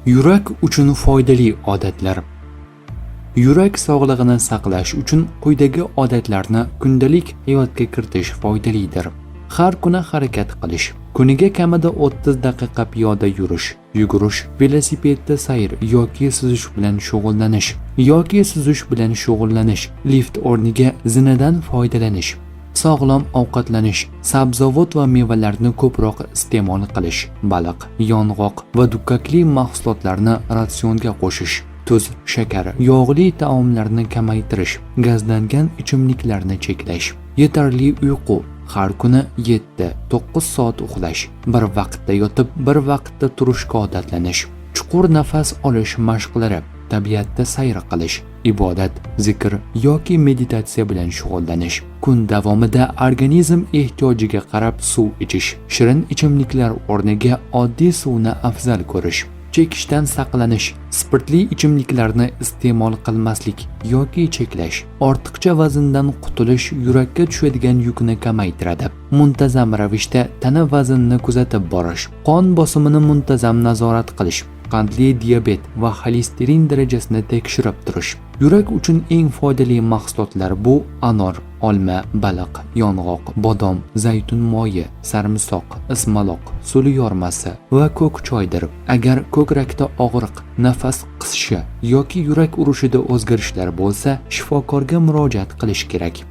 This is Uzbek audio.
Yurak uchun foydali odatlar. Yurak sog'lig'ini saqlash uchun quyidagi odatlarni kundalik hayotga kiritish foydalidir. Har kuni harakat qilish. Kuniga kamida 30 daqiqa piyoda yurish, yugurish, velosipedda sayr yoki suzish bilan shug'ullanish, lift o'rniga zinadan foydalanish. Sog'lom ovqatlanish, sabzavot va mevalarni ko'proq iste'mol qilish, baliq, yong'oq va dukkakli mahsulotlarni ratsionga qo'shish, tuz, shakar, yog'li taomlarni kamaytirish, gazlangan ichimliklarni cheklash, yetarli uyqu, har kuni 7-9 soat uxlash, bir vaqtda yotib, bir vaqtda turishga odatlanish, chuqur nafas olish mashqlari, tabiatda sayr qilish, ibodat, zikr yoki meditatsiya bilan shug'ullanish, kun davomida organizm ehtiyojiga qarab suv ichish, shirin ichimliklar o'rniga oddiy suvni afzal ko'rish, chekishdan saqlanish, spirtli ichimliklarni iste'mol qilmaslik yoki cheklash, ortiqcha vazndan qutulish yurakka tushadigan yukni kamaytiradi. Muntazam ravishda tana vaznini kuzatib borish, qon bosimini muntazam nazorat qilish, qandli diabet va xolesterin darajasini tekshirib turish. Yurak uchun eng foydali mahsulotlar bu anor, olma, baliq, yong'oq, bodom, zaytun moyi, sarimsoq, ismaloq, suli yormasi va ko'k choydir. Agar ko'krakda og'riq, nafas qisishi yoki yurak urishida o'zgarishlar bo'lsa, shifokorga murojaat qilish kerak.